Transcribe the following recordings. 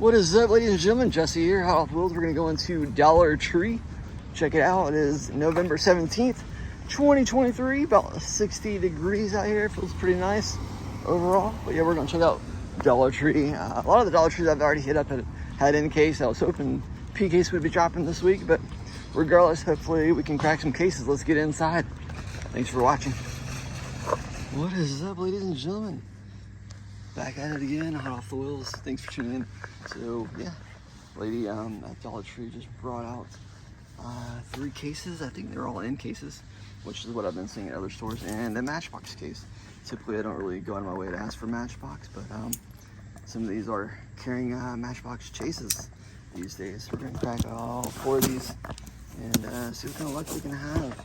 What is up, ladies and gentlemen? Jesse here, Hot Off the Wheels. We're gonna go into Dollar Tree. Check it out. It is November 17th, 2023. About 60 degrees out here. Feels pretty nice overall. But yeah, we're gonna check out Dollar Tree. A lot of the Dollar Trees I've already hit up had in case. I was hoping P case would be dropping this week, but regardless, hopefully we can crack some cases. Let's get inside. Thanks for watching. What is up, ladies and gentlemen? Back at it again, Hot Off the Wheels. Thanks for tuning in. So yeah, lady at Dollar Tree just brought out 3 cases. I think they're all in cases, which is what I've been seeing at other stores, and a Matchbox case. Typically I don't really go out of my way to ask for Matchbox, but some of these are carrying Matchbox chases these days. We're gonna crack all 4 of these and see what kind of luck we can have.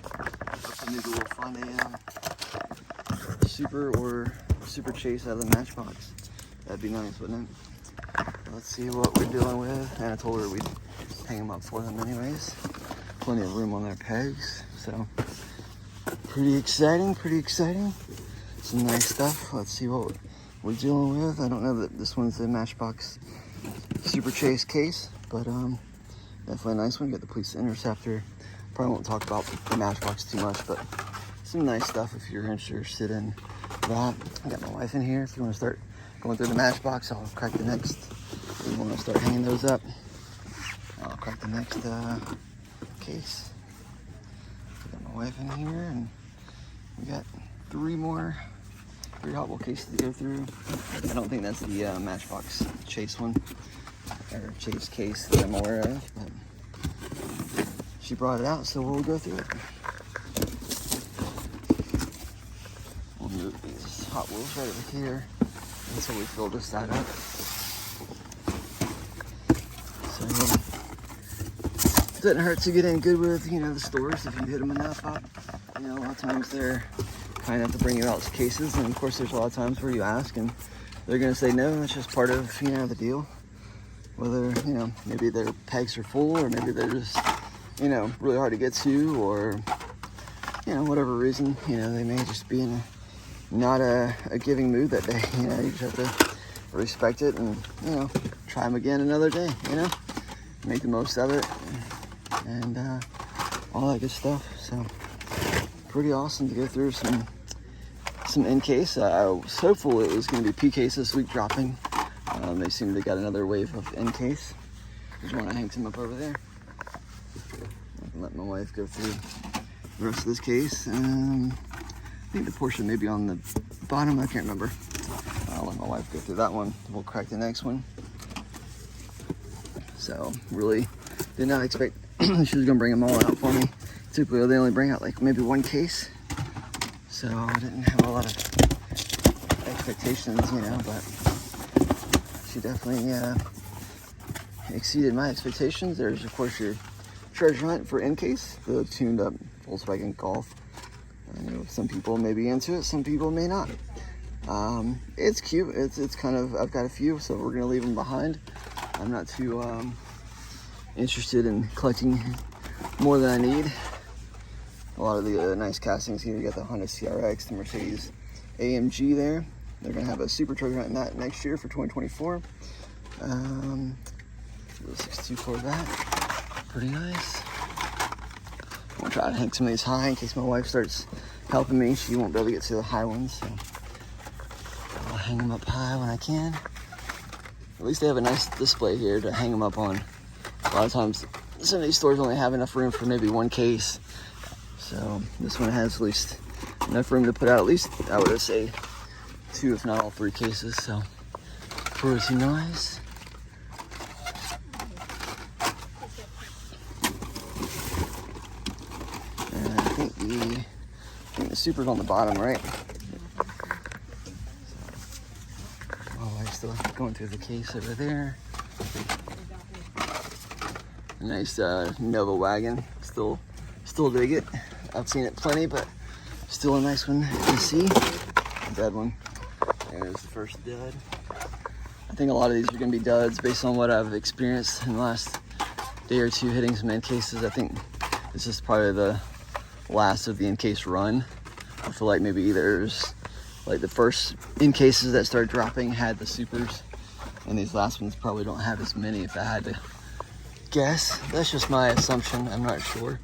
Maybe we'll find a super chase out of the Matchbox. That'd be nice, wouldn't it? Let's see what we're dealing with. And I told her we'd hang them up for them anyways. Plenty of room on their pegs, so pretty exciting. Some nice stuff. Let's see what we're dealing with. I don't know that this one's a Matchbox Super Chase case, but definitely a nice one. Got the Police Interceptor. Probably won't talk about the Matchbox too much, but some nice stuff if you're interested in that. I got my wife in here. If you want to start going through the Matchbox, I'll crack the next. If you want to start hanging those up, I'll crack the next case. Got my wife in here, and we got 3 Hot Wheel cases to go through. I don't think that's the Matchbox Chase one, or Chase case that I'm aware of, but she brought it out, so we'll go through it. We'll move these Hot Wheels right over here until we fill this side up. So it doesn't hurt to get in good with, the stores if you hit them enough up. A lot of times they're kind enough to bring you out cases, and of course there's a lot of times where you ask and they're gonna say no. It's just part of the deal. Whether maybe their pegs are full, or maybe they're just really hard to get to, or whatever reason, they may just be in not a giving mood that day. You just have to respect it and try them again another day. Make the most of it and all that good stuff. So pretty awesome to go through some in case. I was hopeful it was going to be P case this week dropping. They seem to got another wave of in case. Just want to hang some up over there. I can let my wife go through the rest of this case. I think the portion may be on the bottom. I can't remember. I'll let my wife go through that one. We'll crack the next one. So really did not expect she was going to bring them all out for me. Typically they only bring out like maybe 1 case. So I didn't have a lot of expectations, but she definitely exceeded my expectations. There's of course your treasure hunt for in case, the tuned up Volkswagen Golf. I know some people may be into it, some people may not. It's cute. It's kind of, I've got a few, so we're gonna leave them behind. I'm not too interested in collecting more than I need. A lot of the nice castings here. You got the Honda CRX, the Mercedes AMG there. They're gonna have a super treasure hunt in that next year for 2024. The 62 Corvette, pretty nice. I'm gonna try to hang some of these high in case my wife starts helping me. She won't be able to get to the high ones, so I'll hang them up high when I can. At least they have a nice display here to hang them up on. A lot of times, some of these stores only have enough room for maybe 1 case. So this one has at least enough room to put out at least, I would say, 2, if not all 3 cases. So pretty nice. And I think the Super's on the bottom, right? So, my wife's still going through the case over there. A nice Nova wagon. Still dig it. I've seen it plenty, but still a nice one to see. A dead one. There's the first dud. I think a lot of these are going to be duds based on what I've experienced in the last day or 2 hitting some in cases. I think this is probably the last of the in case run. I feel like maybe there's like the first in cases that started dropping had the supers, And these last ones probably don't have as many, if I had to guess. That's just my assumption. I'm not sure.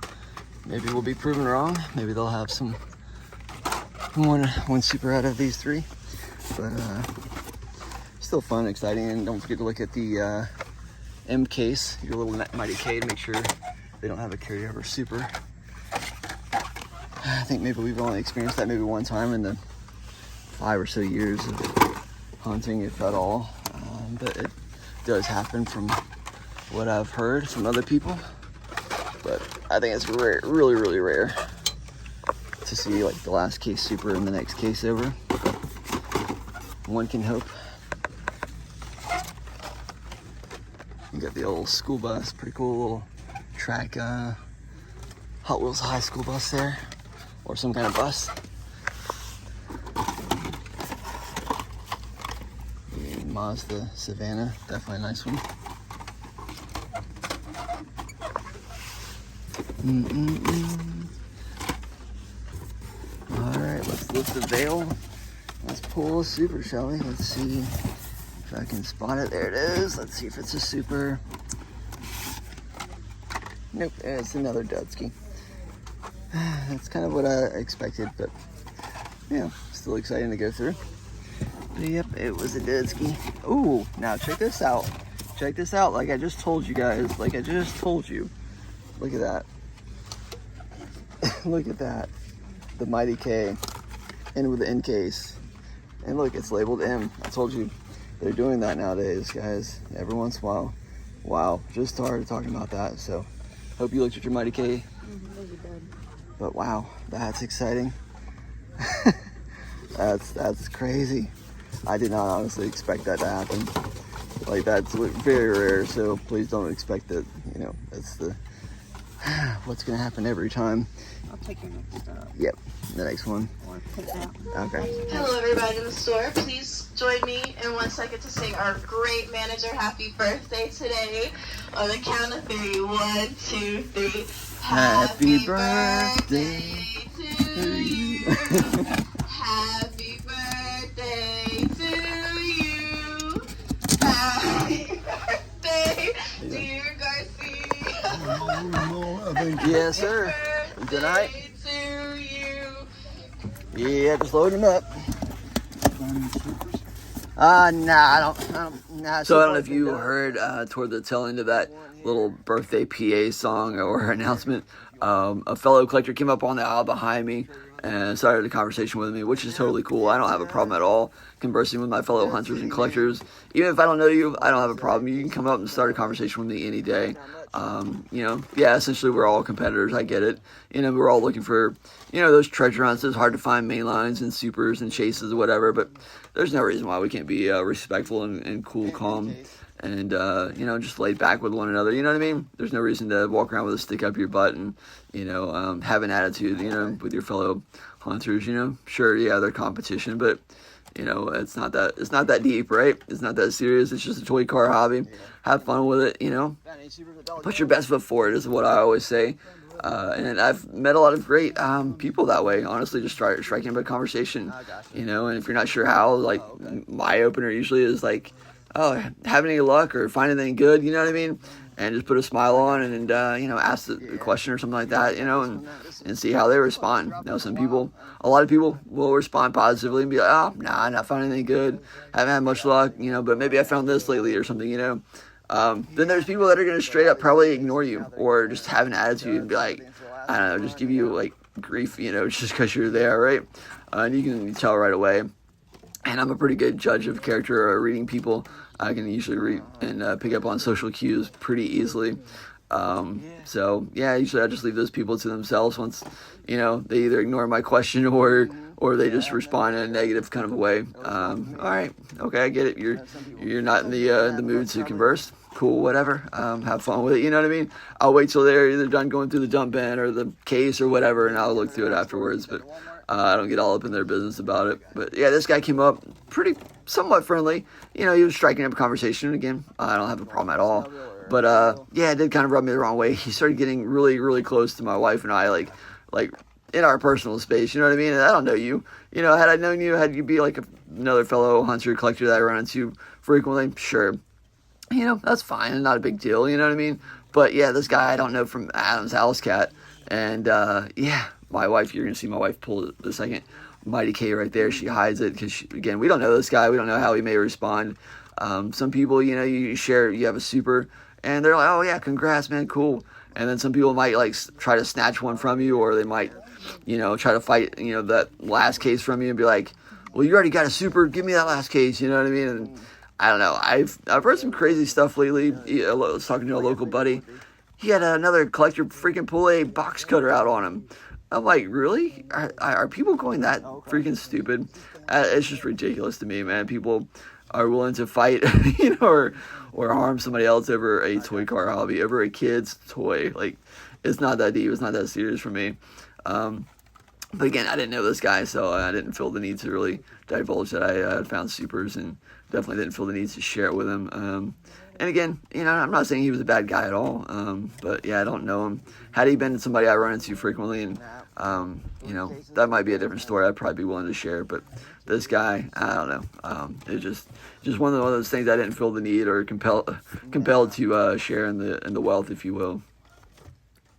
Maybe we'll be proven wrong. Maybe they'll have one super out of these 3. But still fun, exciting. And don't forget to look at the M case, your little Mighty K, to make sure they don't have a carryover super. I think maybe we've only experienced that maybe one time in the 5 or so years of hunting, if at all. But it does happen from what I've heard from other people. But I think it's rare, really, really rare to see like the last case super in the next case over. But one can hope. You got the old school bus, pretty cool little track, Hot Wheels high school bus there, or some kind of bus. The Mazda Savannah, definitely a nice one. All right, let's lift the veil. Let's pull a super, shall we? Let's see if I can spot it. There it is. Let's see if it's a super. Nope, it's another Dudski. That's kind of what I expected, but yeah, still exciting to go through. But yep, it was a Dudski. Ooh, now check this out. Check this out, like I just told you guys. Like I just told you. Look at that. Look at that. The Mighty K. In with the N case. And look, it's labeled M. I told you. They're doing that nowadays, guys. Every once in a while. Wow, just started talking about that, so hope you looked at your Mighty K. But wow, that's exciting. That's crazy. I did not honestly expect that to happen. Like, that's very rare, so please don't expect that, you know, that's the what's gonna happen every time. I'll take your next up. Yep, the next one. Or put that. Okay. Hello everybody in the store. Please join me in 1 second to sing our great manager happy birthday today. On the count of 3, 1, 2, 3. Happy birthday to you. Happy birthday to you. Happy birthday, dear Garcia. Yes, sir. Good night. To you. Yeah, just load them up. Nah, I don't, nah. So I don't know if you heard toward the tail end of that little birthday PA song or announcement, a fellow collector came up on the aisle behind me and started a conversation with me, which is totally cool. I don't have a problem at all conversing with my fellow hunters and collectors. Even if I don't know you, I don't have a problem. You can come up and start a conversation with me any day. You know, yeah, essentially we're all competitors. I get it. You know, we're all looking for, you know, those treasure hunts. It's hard to find main lines and supers and chases or whatever, but there's no reason why we can't be respectful and cool, calm, and, you know, just laid back with one another. You know what I mean? There's no reason to walk around with a stick up your butt and, you know, have an attitude, you know, with your fellow hunters, you know. Sure, yeah, they're competition, but, you know, it's not that deep, right? It's not that serious. It's just a toy car hobby. Have fun with it, you know. Put your best foot forward is what I always say. And I've met a lot of great people that way. Honestly, just striking up a conversation, you know. And if you're not sure how, like, my opener usually is like, oh, have any luck or find anything good, you know what I mean? And just put a smile on and you know, ask the question or something like that, you know, and see how they respond. You know, a lot of people will respond positively and be like, oh, nah, not found anything good, haven't had much luck, you know, but maybe I found this lately or something, you know. Then there's people that are going to straight up probably ignore you or just have an attitude and be like, I don't know, just give you like grief, you know, just because you're there, right? And you can tell right away. And I'm a pretty good judge of character or reading people. I can usually read and pick up on social cues pretty easily. So yeah, usually I just leave those people to themselves once, you know, they either ignore my question or they just respond in a negative kind of a way. All right, okay, I get it. You're not in the mood to converse. Cool, whatever. Have fun with it. You know what I mean? I'll wait till they're either done going through the dump bin or the case or whatever, and I'll look through it afterwards. But I don't get all up in their business about it. But yeah, this guy came up somewhat friendly. You know, he was striking up a conversation. Again, I don't have a problem at all. But yeah, it did kind of rub me the wrong way. He started getting really, really close to my wife and I, like in our personal space, you know what I mean? And I don't know you. You know, had I known you, had you be like another fellow hunter collector that I run into frequently, sure. You know, that's fine and not a big deal, you know what I mean? But yeah, this guy I don't know from Adam's House Cat. And yeah, my wife, you're going to see my wife pull the second Mighty K right there. She hides it because, again, we don't know this guy. We don't know how he may respond. Some people, you know, you have a super, and they're like, oh yeah, congrats, man, cool. And then some people might like try to snatch one from you, or they might, you know, try to fight, you know, that last case from you and be like, well, you already got a super, give me that last case, you know what I mean? And I don't know, I've heard some crazy stuff lately. I was talking to a local buddy. He had another collector freaking pull a box cutter out on him. I'm like, really? Are people going that freaking stupid? It's just ridiculous to me, man. People are willing to fight, you know, or harm somebody else over a toy car hobby, over a kid's toy. Like, it's not that deep. It's not that serious for me. But again, I didn't know this guy, so I didn't feel the need to really divulge that I had found supers, and definitely didn't feel the need to share it with him. And again, you know, I'm not saying he was a bad guy at all, but yeah, I don't know him. Had he been somebody I run into frequently, and you know, that might be a different story. I'd probably be willing to share, but this guy, I don't know. It's just one of those things I didn't feel the need or compelled to share in the wealth, if you will.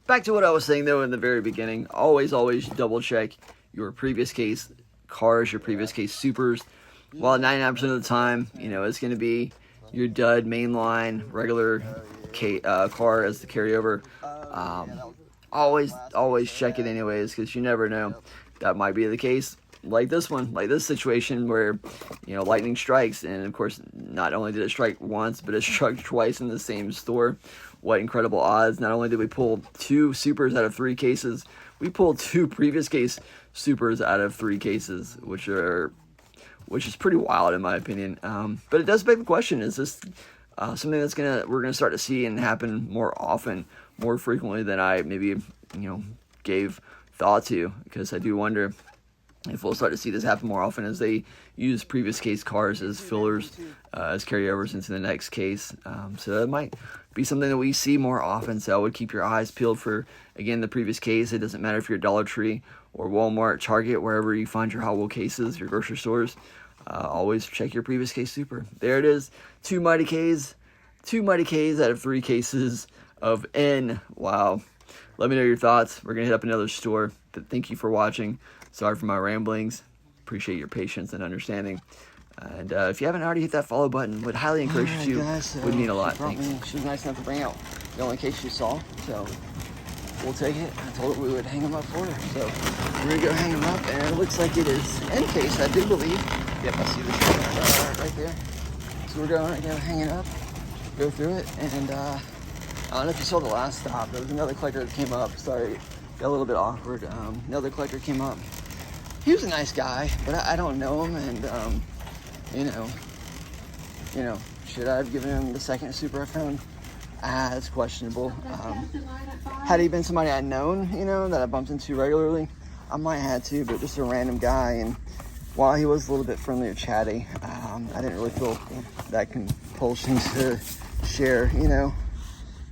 Back to what I was saying though in the very beginning. Always double check your previous case cars, your previous case supers. While 99% of the time, you know, it's going to be your dud mainline regular car as the carryover. Always check it anyways, because you never know. That might be the case. Like this one, like this situation where, you know, lightning strikes, and of course, not only did it strike once, but it struck twice in the same store. What incredible odds. Not only did we pull 2 supers out of 3 cases, we pulled 2 previous case supers out of 3 cases, which is pretty wild in my opinion. But it does beg the question, is this something that's we're gonna start to see and happen more often, more frequently than I maybe, you know, gave thought to? Because I do wonder if we'll start to see this happen more often as they use previous case cars as fillers, as carryovers into the next case. So that might be something that we see more often. So I would keep your eyes peeled for, again, the previous case. It doesn't matter if you're Dollar Tree or Walmart, Target, wherever you find your Hot Wheel cases, your grocery stores. Always check your previous case super. There it is. 2 Mighty Ks. 2 Mighty Ks out of 3 cases of N. Wow. Let me know your thoughts. We're going to hit up another store. But thank you for watching. Sorry for my ramblings. Appreciate your patience and understanding. And if you haven't already hit that follow button, would highly encourage you to. Guys, would mean a lot. Thanks. She was nice enough to bring out the only case you saw. So we'll take it. I told her we would hang them up for her. So we're going to go hang them up. And it looks like it is in case, I do believe. Yep, I see the shot right there. So we're going to go hang it up, go through it. And I don't know if you saw the last stop. There was another collector that came up. Sorry, got a little bit awkward. Another collector came up. He was a nice guy, but I don't know him, and you know, should I have given him the second super I found? It's questionable. Had he been somebody I'd known, you know, that I bumped into regularly, I might have had to, but just a random guy. And while he was a little bit friendly or chatty, I didn't really feel that compulsion to share, you know,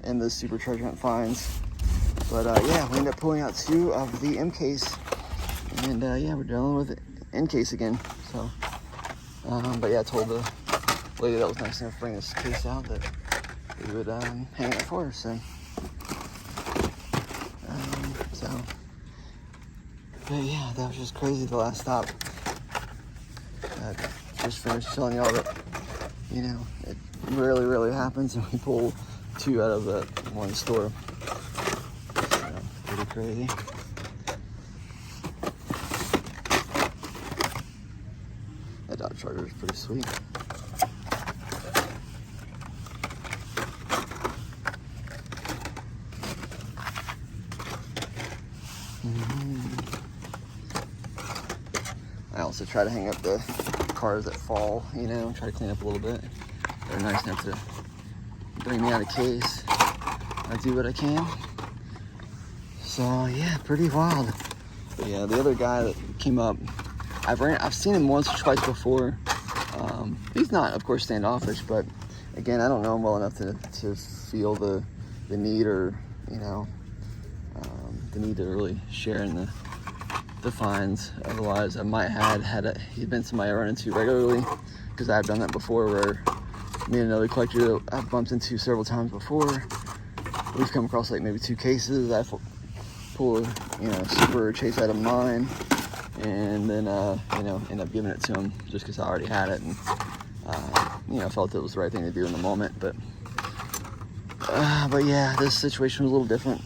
in the super treasure hunt finds. But yeah, we ended up pulling out 2 of the M case. And yeah, we're dealing with it in case again. So, but yeah, I told the lady that was nice enough to bring this case out that we would hang it up for her. So, but yeah, that was just crazy. The last stop. Just finished telling y'all that, you know, it rarely happens, and we pull 2 out of that one store. So, pretty crazy. That Dodge Charger is pretty sweet. I also try to hang up the cars that fall, you know, try to clean up a little bit. They're nice enough to bring me out of case. I do what I can. So yeah, pretty wild. But yeah, the other guy that came up, I've seen him once or twice before. He's not, of course, standoffish, but again, I don't know him well enough to feel the need, or, you know, the need to really share in the the finds. Otherwise, I might have he'd been somebody I run into regularly, because I've done that before, where me and another collector that I've bumped into several times before, we've come across like maybe 2 cases. I pull a super chase out of mine, and then end up giving it to him just because I already had it, and felt it was the right thing to do in the moment. But yeah, this situation was a little different.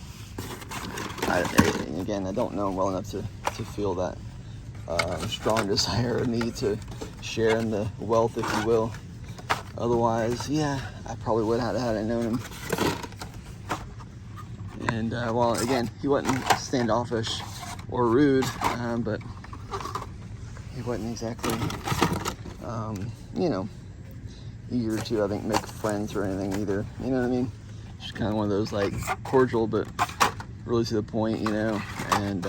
Again, I don't know him well enough to feel that strong desire or need to share in the wealth, if you will. Otherwise, yeah, I probably would have had I known him. And well, again, he wasn't standoffish or rude, but he wasn't exactly, eager to, I think, make friends or anything either. You know what I mean? Just kind of one of those, like, cordial, but really to the point, and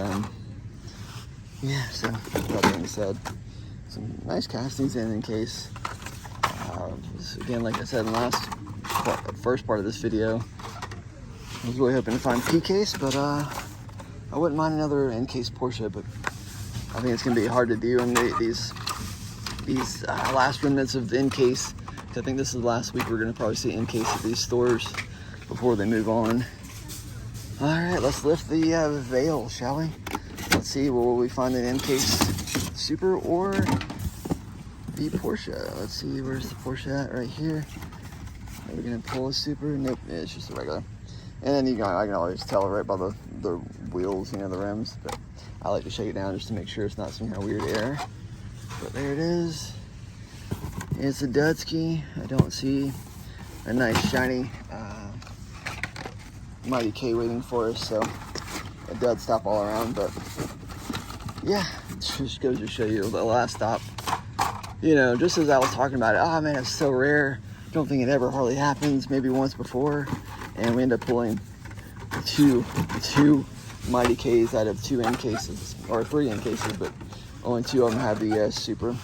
yeah, so that being said, some nice castings in case. Again, like I said in the first part of this video, I was really hoping to find P-case, but I wouldn't mind another in-case Porsche, but I think it's going to be hard to do in these last remnants of the in-case. I think this is the last week we're going to probably see in-case at these stores before they move on. All right, let's lift the veil, shall we? Let's see, will we find an in-case Super or the Porsche? Let's see, where's the Porsche at? Right here. Are we gonna pull a Super? Nope, it's just a regular. And then I can always tell right by the wheels, the rims. But I like to shake it down just to make sure it's not some kind of weird error. But there it is. It's a Dudsky. I don't see a nice shiny Mighty K waiting for us, so a dud stop all around. But yeah, it just goes to show you the last stop. Just as I was talking about it, oh man, it's so rare. Don't think it ever hardly happens. Maybe once before, and we end up pulling two Mighty Ks out of 2 N cases, or 3 N cases, but only 2 of them had the Super,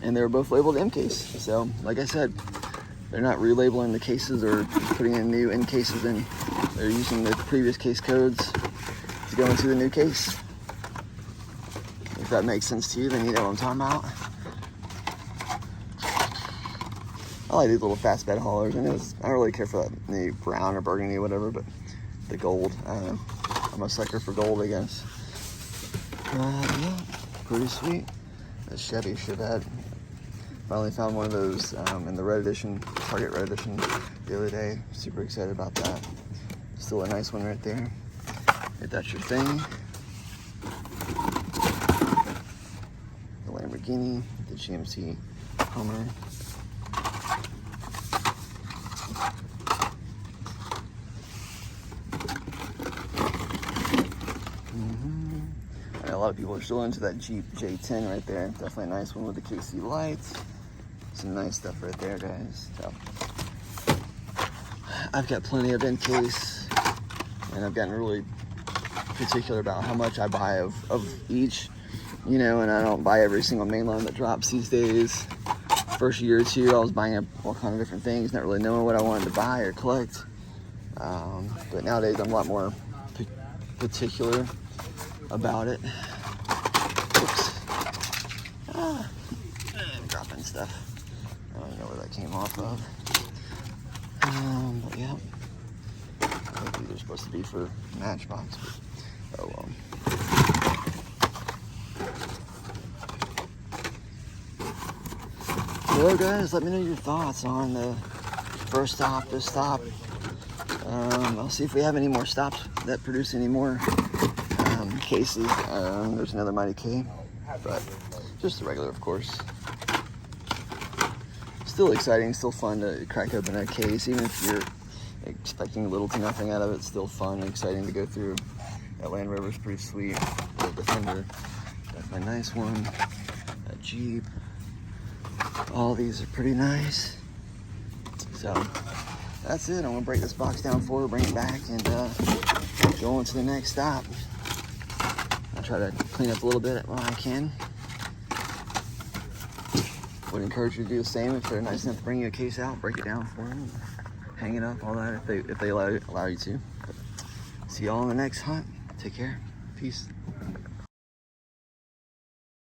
and they were both labeled M case. So, like I said, they're not relabeling the cases or putting in new N cases in. They're using the previous case codes to go into the new case. If that makes sense to you, then you know what I'm talking about. I like these little fast bed haulers, and I don't really care for the brown or burgundy or whatever, but the gold, I don't know. I'm a sucker for gold, I guess. Yeah, pretty sweet. The Chevy Chevette. Finally found one of those in the red edition, Target red edition, the other day. Super excited about that. Still a nice one right there. If that's your thing. The Lamborghini, the GMC Hummer. A lot of people are still into that Jeep J10 right there. Definitely a nice one with the KC lights. Some nice stuff right there, guys. So I've got plenty of in case, and I've gotten really particular about how much I buy of each, and I don't buy every single mainline that drops these days. First year or two, I was buying all kind of different things, not really knowing what I wanted to buy or collect. But nowadays, I'm a lot more particular about it. Oops. I'm dropping stuff. I don't know where that came off of. But yeah. I think these are supposed to be for Matchbox, but oh well. Hello guys, let me know your thoughts on the first stop, this stop. I'll see if we have any more stops that produce any more cases. There's another Mighty K, but just the regular, of course. Still exciting, still fun to crack open a case, even if you're expecting little to nothing out of it. It's still fun and exciting to go through. That Land Rover's pretty sweet. The Defender, definitely a nice one. That Jeep, all these are pretty nice. So that's it. I'm gonna break this box down for her, bring it back, and go on to the next stop. I'll try to clean up a little bit when I can. Would encourage you to do the same if they're nice enough to bring you a case out, break it down for them, hang it up, all that, if they allow you to. See y'all on the next hunt. Take care. Peace.